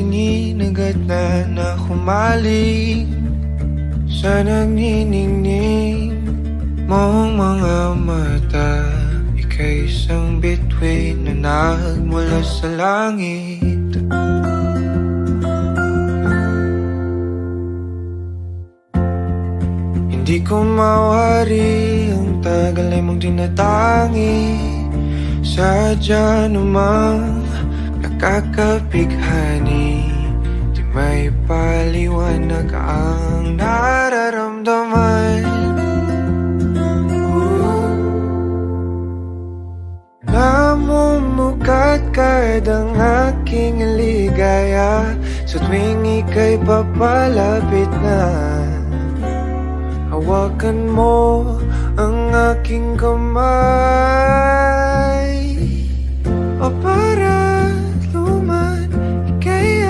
tingin agad na humaling sa nagniningning mong mga mata. Ika'y isang bituin na nagmula sa langit. Hindi ko mawari ang tagal ay mong tinatangi. Sadya namang nakakapighani, di may paliwanag ang nararamdaman. Namumukat kadang aking ligaya sa tuwing ika'y papalapit na. Hawakan mo ang aking kamay, o para luman ika'y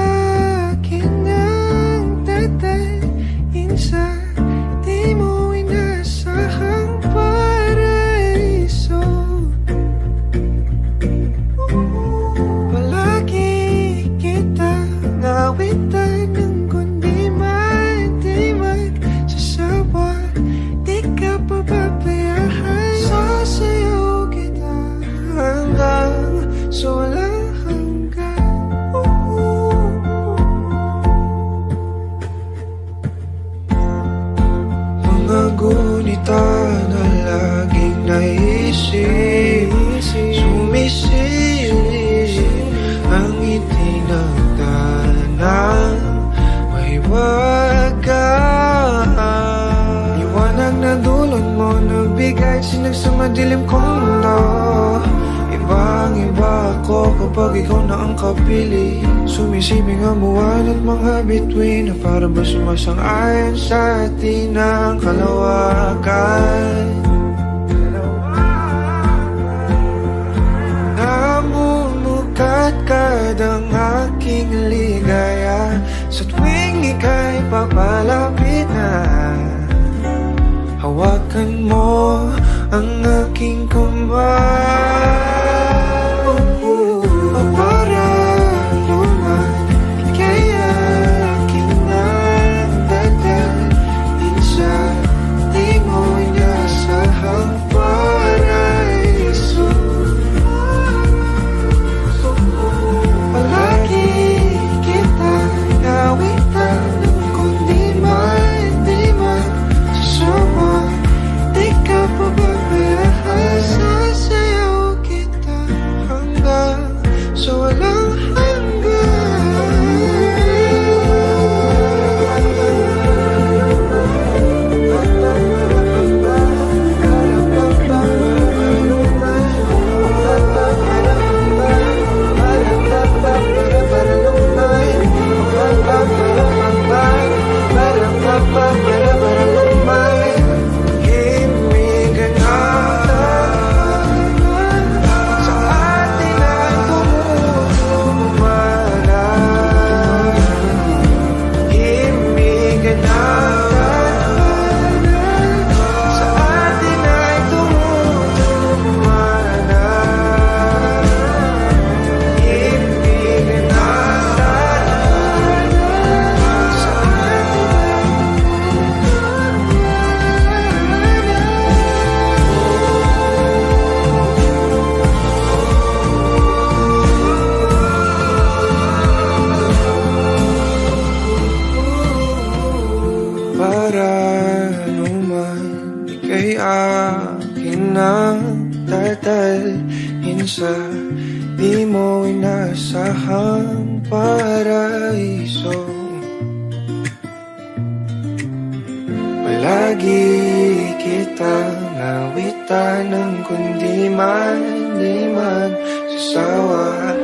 akin ang tatalin sa di mo inasahang paraiso. Palagi kita nawitan ng kundi man di magsasawa. Di ka pababayaan, sasayaw kita hanggang sa walang hanggan. Mga gunita na laging naisip, sumisilip ang itinagdanang mahiwagaan. Liwanag na dulot mo nagbigay sinag sa madilim kong mundo. Ibang-iba ako kapag ikaw na ang kapili. Sumisibing ang buwan at mga bituin na para ba sumasang-ayon sa atin ang kalawakan. Namumukat kadang aking ligaya sa tuwing ika'y papalapit na. Hawakan mo ang aking kamay, o para luman ika'y akin ang tatalin sa di mo inasahang paraiso. Palagi kita nawitan ng kundi man di magsasawa. Di ka pababayaan, sasayaw kita hanggang sa walang sa di mo inasahang paraiso. Palagi kita nawitan ng kundi man di magsasawa.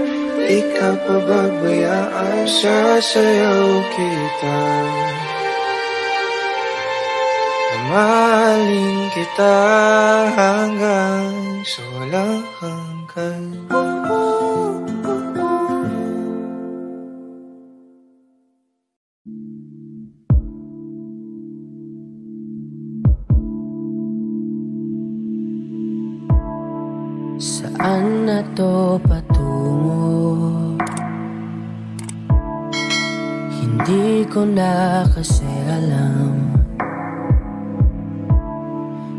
Di ka pababayaan, sasayaw kita. Mahalin kita hanggang sa walang hanggan. Saan na to patungo? Hindi ko na kasi alam,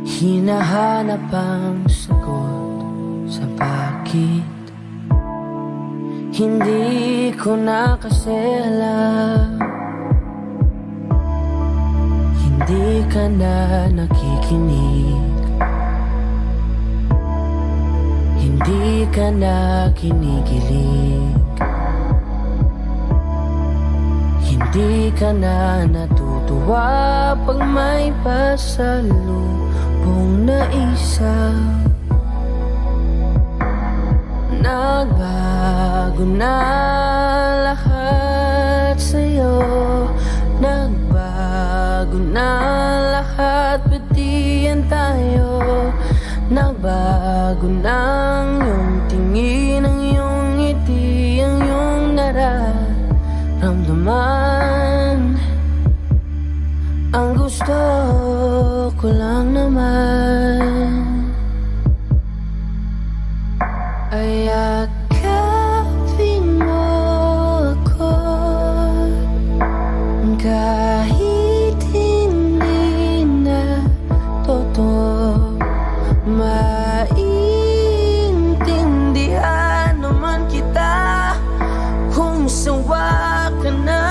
hinahanap ang sagot sa bakit. Hindi ko na kasi alam, hindi ka na nakikinig, hindi ka na kinikilig, hindi ka na natutuwa pag may pasalubong na isa. Nagbago na lahat sa'yo, nagbago na lahat, pati yan tayo. Nagbago na ang iyong tingin, ang iyong ngiti, ang iyong nararamdaman. Ang gusto ko lang naman ay yakapin mo ako, kahit hindi na totoo. Maintindihan naman kita kung sawa ka na,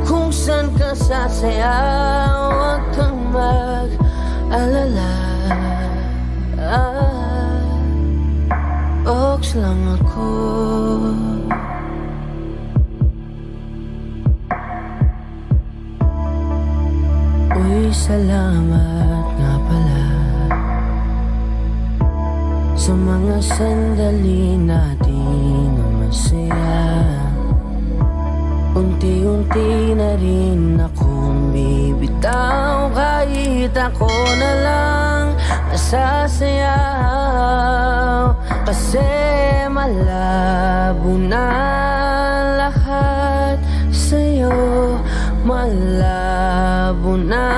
kung saan ka sasaya. Huwag kang mag-alala, Ox lang ako. Uy, salamat nga pala sa mga sandali natin na masaya. Unti-unti na rin akong bibitaw, kahit ako na lang nasasayaw. Kasi malabo na lahat sa'yo, malabo na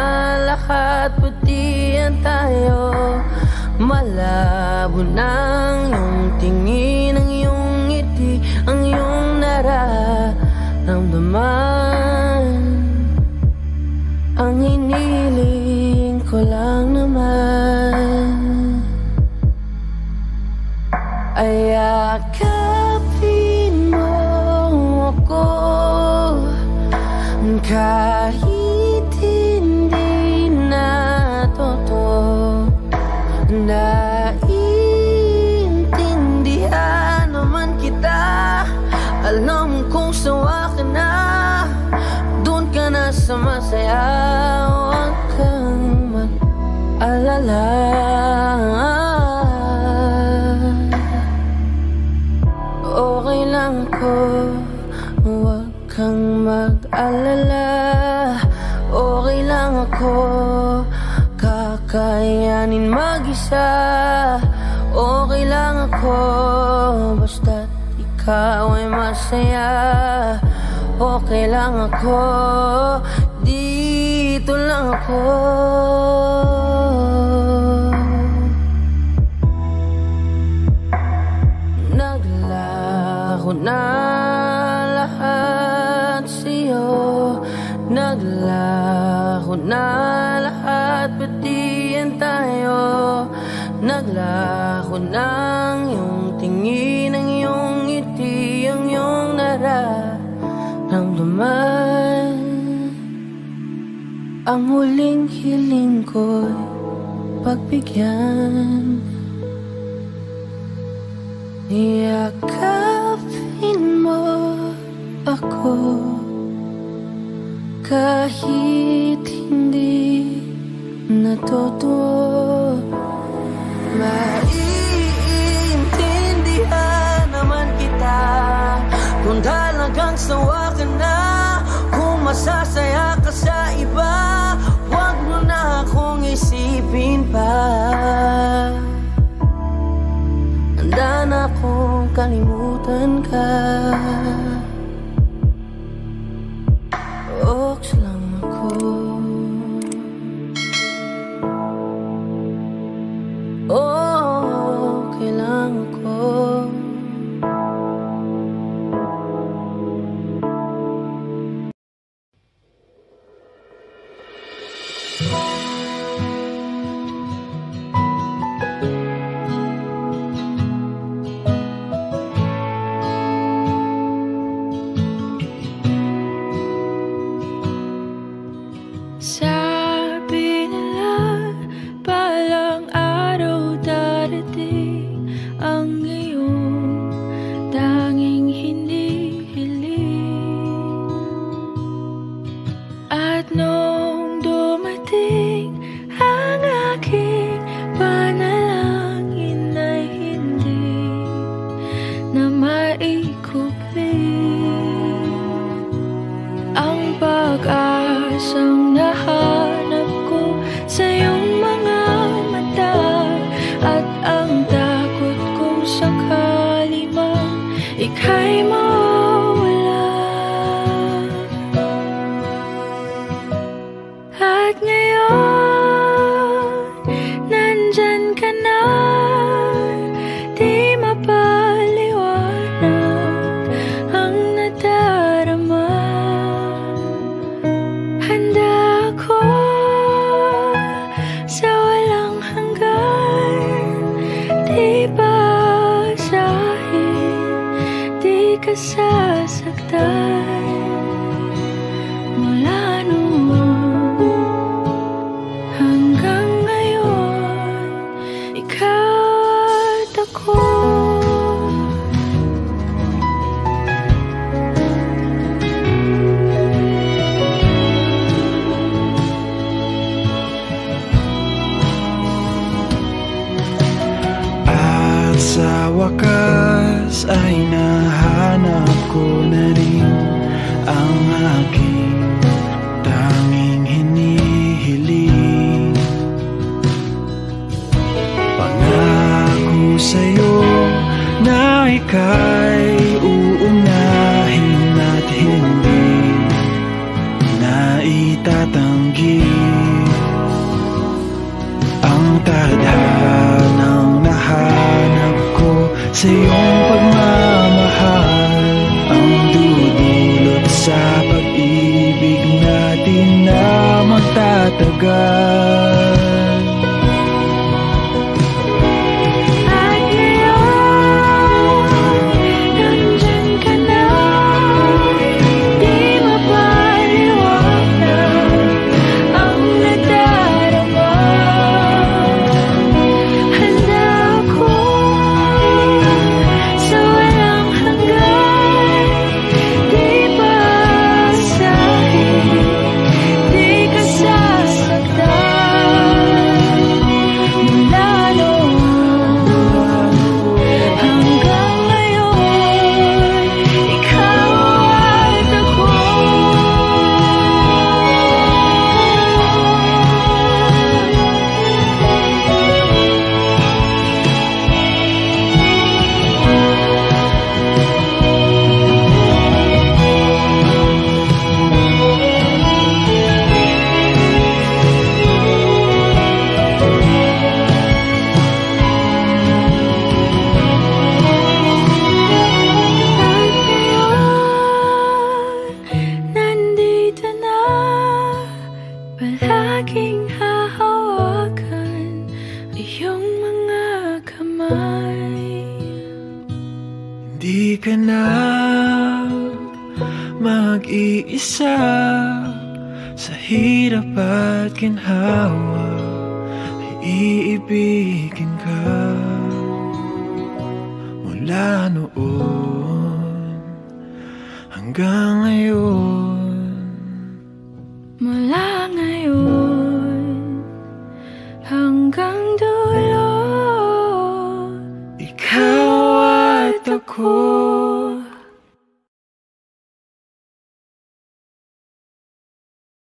lahat, pati yan tayo. Malabo na ang iyong tingin, ang iyong ngiti, ang iyong nararamdaman. Ang hiniling ko lang naman ay yakapin mo ako, kahit hindi na totoo. Naiintindihan naman kita, alam kong sawa ka na, doon ka na sa masaya. Huwag kang mag-alala, okay lang ako. Huwag kang mag-alala, okay lang ako. Kakayanin mag-isa, okay lang ako. Basta't ikaw ay masaya, okay lang ako. Dito lang ako. Naglaho na lahat sa'yo, naglaho na lahat, pati yan tayo. Naglaho na ang iyong tingin, ang iyong ngiti, ang iyong nararamdaman. Ang huling hiling ko'y pagbigyan, yakapin mo ako, kahit hindi na totoo. Maiintindihan naman kita kung talagang sawa ka na, kung masasaya ka sa iba. Huwag mo na akong isipin pa, handa na akong kalimutan ka. ika'y mawawala. At ngayon, nandyan ka na, di mapaliwanag ang nadarama. Handa ako sa walang hanggan, di basahin, di ka sasaktan. Mula noon hanggang ngayon, ikaw at ako. At sa wakas ay nahanap ko na rin ang aking tanging hinihiling. Pangako sa'yo na ika'y uunahin at hindi na itatanggi ang tadhanang nahanap ko sa iyong pagmamahal, ang dudulot sa pag-ibig natin na magtatagal. At ngayon, nandyan ka na, di mapaliwanag ang nadarama. Handa ako sa walang hanggan, di basahin, di ka sasaktan. Mula noon hanggang ngayon, ikaw at ako. At ngayon, nandito na, palaging hahawakan iyong mga kamay. Hindi ka na mag-iisa sa hirap at ginhawa, ay iibigin ka. Mula noon hanggang ngayon, Mula ngayon hanggang